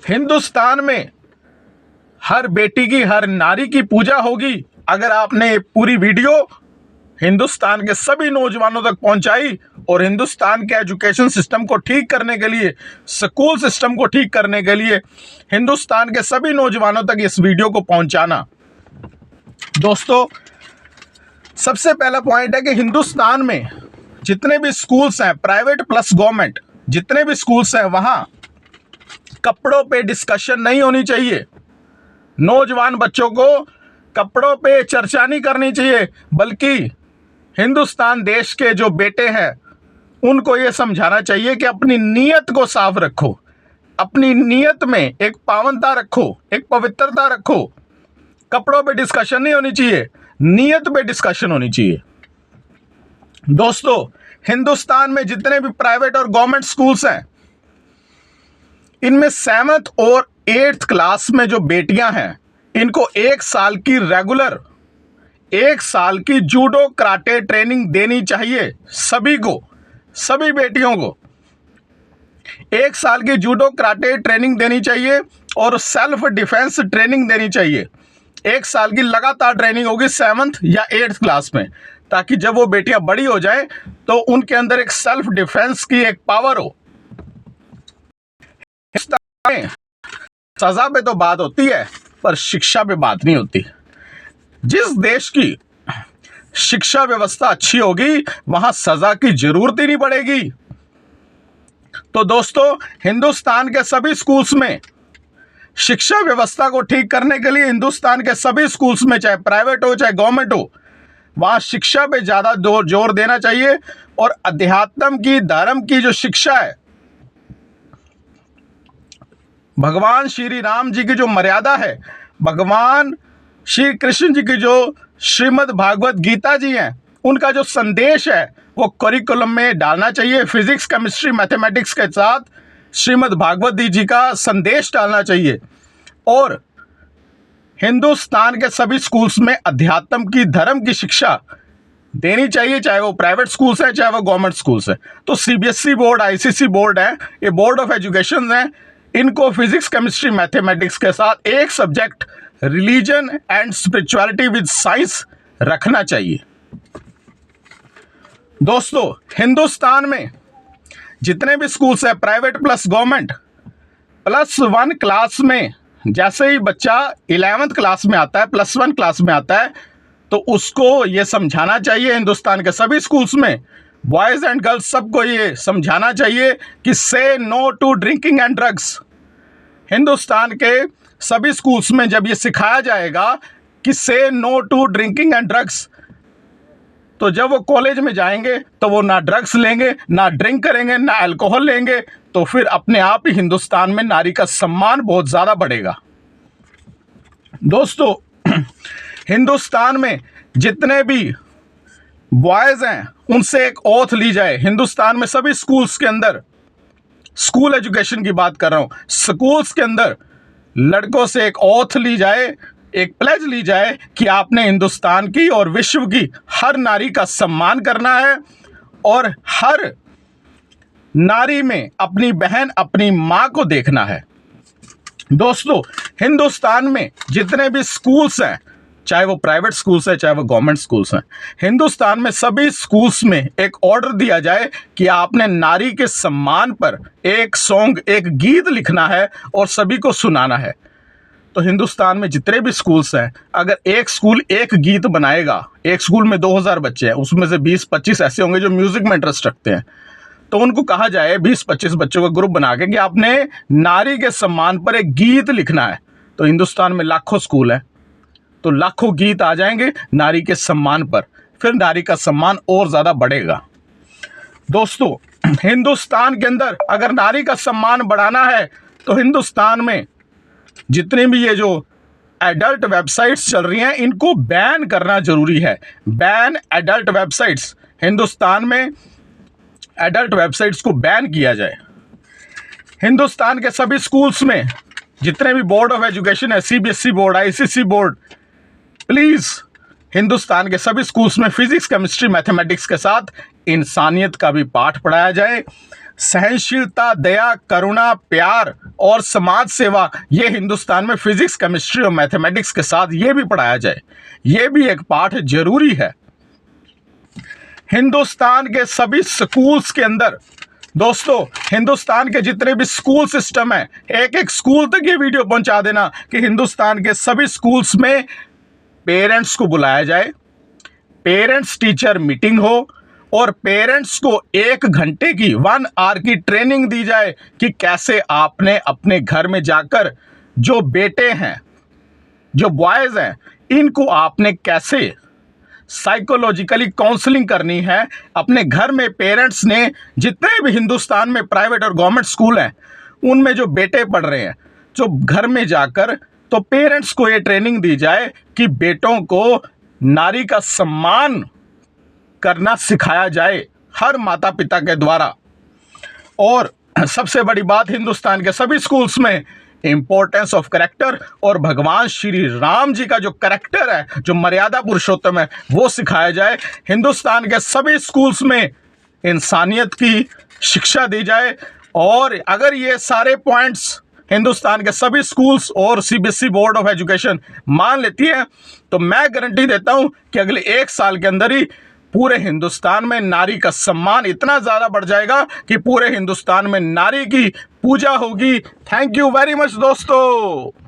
हिंदुस्तान में हर बेटी की, हर नारी की पूजा होगी अगर आपने ये पूरी वीडियो हिंदुस्तान के सभी नौजवानों तक पहुंचाई और हिंदुस्तान के एजुकेशन सिस्टम को ठीक करने के लिए, स्कूल सिस्टम को ठीक करने के लिए हिंदुस्तान के सभी नौजवानों तक इस वीडियो को पहुंचाना। दोस्तों, सबसे पहला पॉइंट है कि हिंदुस्तान में जितने भी स्कूल्स हैं, प्राइवेट प्लस गवर्नमेंट, जितने भी स्कूल्स हैं, वहां कपड़ों पे डिस्कशन नहीं होनी चाहिए। नौजवान बच्चों को कपड़ों पे चर्चा नहीं करनी चाहिए, बल्कि हिंदुस्तान देश के जो बेटे हैं उनको ये समझाना चाहिए कि अपनी नीयत को साफ रखो, अपनी नीयत में एक पावनता रखो, एक पवित्रता रखो। कपड़ों पे डिस्कशन नहीं होनी चाहिए, नीयत पे डिस्कशन होनी चाहिए। दोस्तों, हिंदुस्तान में जितने भी प्राइवेट और गवर्नमेंट स्कूल्स हैं, इनमें 7th और 8th क्लास में जो बेटियां हैं, इनको 1 साल की रेगुलर, 1 साल की जूडो कराटे ट्रेनिंग देनी चाहिए। सभी को, सभी बेटियों को 1 साल की जूडो कराटे ट्रेनिंग देनी चाहिए और सेल्फ डिफेंस ट्रेनिंग देनी चाहिए। 1 साल की लगातार ट्रेनिंग होगी 7th या 8th क्लास में, ताकि जब वो बेटियां बड़ी हो जाएं तो उनके अंदर एक सेल्फ डिफेंस की एक पावर हो। सजा पे तो बात होती है, पर शिक्षा पे बात नहीं होती। जिस देश की शिक्षा व्यवस्था अच्छी होगी, वहां सजा की जरूरत ही नहीं पड़ेगी। तो दोस्तों, हिंदुस्तान के सभी स्कूल्स में शिक्षा व्यवस्था को ठीक करने के लिए, हिंदुस्तान के सभी स्कूल्स में, चाहे प्राइवेट हो चाहे गवर्नमेंट हो, वहां शिक्षा पे ज्यादा जोर देना चाहिए। और अध्यात्म की, धर्म की जो शिक्षा है, भगवान श्री राम जी की जो मर्यादा है, भगवान श्री कृष्ण जी की जो श्रीमद् भागवत गीता जी हैं, उनका जो संदेश है वो करिकुलम में डालना चाहिए। फिजिक्स, केमिस्ट्री, मैथमेटिक्स के साथ श्रीमद् भागवत जी का संदेश डालना चाहिए। और हिंदुस्तान के सभी स्कूल्स में अध्यात्म की, धर्म की शिक्षा देनी चाहिए, चाहे वो प्राइवेट स्कूल्स हैं चाहे वो गवर्नमेंट स्कूल्स हैं। तो सीबीएसई बोर्ड, आईसीएसई बोर्ड है, ये बोर्ड ऑफ एजुकेशन है, इनको फिजिक्स, केमिस्ट्री, मैथमेटिक्स के साथ एक subject religion and spirituality with science रखना चाहिए। दोस्तों, हिंदुस्तान में जितने भी स्कूल्स हैं, प्राइवेट प्लस गवर्नमेंट, +1 क्लास में, जैसे ही बच्चा 11th क्लास में आता है, +1 क्लास में आता है, तो उसको ये समझाना चाहिए, हिंदुस्तान के सभी स्कूल्स में बॉयज एंड गर्ल्स सबको ये समझाना चाहिए कि say no to drinking and drugs. Hindustan के सभी स्कूल्स में जब ये सिखाया जाएगा कि say no to drinking and drugs, तो जब वो कॉलेज में जाएंगे तो वो ना ड्रग्स लेंगे, ना ड्रिंक करेंगे, ना अल्कोहल लेंगे, तो फिर अपने आप ही हिंदुस्तान में नारी का सम्मान बहुत ज़्यादा बढ़ेगा। दोस्तों, हिंदुस्तान में जितने भी बॉयज़ हैं, उनसे एक ओथ ली जाए। हिंदुस्तान में सभी स्कूल्स के अंदर, स्कूल एजुकेशन की बात कर रहा हूँ, स्कूल्स के अंदर लड़कों से एक ओथ ली जाए, एक प्लेज ली जाए कि आपने हिंदुस्तान की और विश्व की हर नारी का सम्मान करना है और हर नारी में अपनी बहन, अपनी माँ को देखना है। दोस्तों, हिंदुस्तान में जितने भी स्कूल्स हैं, चाहे वो प्राइवेट स्कूल्स है चाहे वो गवर्नमेंट स्कूल्स हैं, हिंदुस्तान में सभी स्कूल्स में एक ऑर्डर दिया जाए कि आपने नारी के सम्मान पर एक सॉन्ग, एक गीत लिखना है और सभी को सुनाना है। तो हिंदुस्तान में जितने भी स्कूल्स हैं, अगर एक स्कूल एक गीत बनाएगा, एक स्कूल में 2000 बच्चे हैं, उसमें से 20-25 ऐसे होंगे जो म्यूजिक में इंटरेस्ट रखते हैं, तो उनको कहा जाए 20-25 बच्चों का ग्रुप बना के कि आपने नारी के सम्मान पर एक गीत लिखना है। तो हिंदुस्तान में लाखों स्कूल हैं, तो लाखों गीत आ जाएंगे नारी के सम्मान पर, फिर नारी का सम्मान और ज़्यादा बढ़ेगा। दोस्तों, हिंदुस्तान के अंदर अगर नारी का सम्मान बढ़ाना है तो हिंदुस्तान में जितने भी ये जो एडल्ट वेबसाइट्स चल रही हैं, इनको बैन करना जरूरी है। बैन एडल्ट वेबसाइट्स, हिंदुस्तान में एडल्ट वेबसाइट्स को बैन किया जाए। हिंदुस्तान के सभी स्कूल्स में जितने भी बोर्ड ऑफ एजुकेशन है, CBSE board, ICSE board, please Hindustan के सभी स्कूल्स में फिजिक्स, केमिस्ट्री, मैथमेटिक्स के साथ इंसानियत का भी पाठ पढ़ाया जाए। सहनशीलता, दया, करुणा, प्यार और समाज सेवा, ये हिंदुस्तान में फिजिक्स, केमिस्ट्री और मैथमेटिक्स के साथ ये भी पढ़ाया जाए, ये भी एक पाठ जरूरी है। हिंदुस्तान के सभी स्कूल्स के अंदर दोस्तों, हिंदुस्तान के जितने भी स्कूल सिस्टम है, एक एक स्कूल तक ये वीडियो पहुंचा देना कि हिंदुस्तान के सभी स्कूल्स में पेरेंट्स को बुलाया जाए, पेरेंट्स टीचर मीटिंग हो और पेरेंट्स को 1 घंटे की 1 आवर की ट्रेनिंग दी जाए कि कैसे आपने अपने घर में जाकर जो बेटे हैं, जो बॉयज़ हैं, इनको आपने कैसे साइकोलॉजिकली काउंसलिंग करनी है। अपने घर में पेरेंट्स ने, जितने भी हिंदुस्तान में प्राइवेट और गवर्नमेंट स्कूल हैं, उनमें जो बेटे पढ़ रहे हैं, जो घर में जाकर तो पेरेंट्स को ये ट्रेनिंग दी जाए कि बेटों को नारी का सम्मान करना सिखाया जाए हर माता पिता के द्वारा। और सबसे बड़ी बात, हिंदुस्तान के सभी स्कूल्स में इंपॉर्टेंस ऑफ कैरेक्टर और भगवान श्री राम जी का जो कैरेक्टर है, जो मर्यादा पुरुषोत्तम है, वो सिखाया जाए। हिंदुस्तान के सभी स्कूल्स में इंसानियत की शिक्षा दी जाए। और अगर ये सारे पॉइंट्स हिंदुस्तान के सभी स्कूल्स और सीबीएसई बोर्ड ऑफ एजुकेशन मान लेती है, तो मैं गारंटी देता हूं कि अगले 1 साल के अंदर ही पूरे हिंदुस्तान में नारी का सम्मान इतना ज़्यादा बढ़ जाएगा कि पूरे हिंदुस्तान में नारी की पूजा होगी। थैंक यू वेरी मच दोस्तों।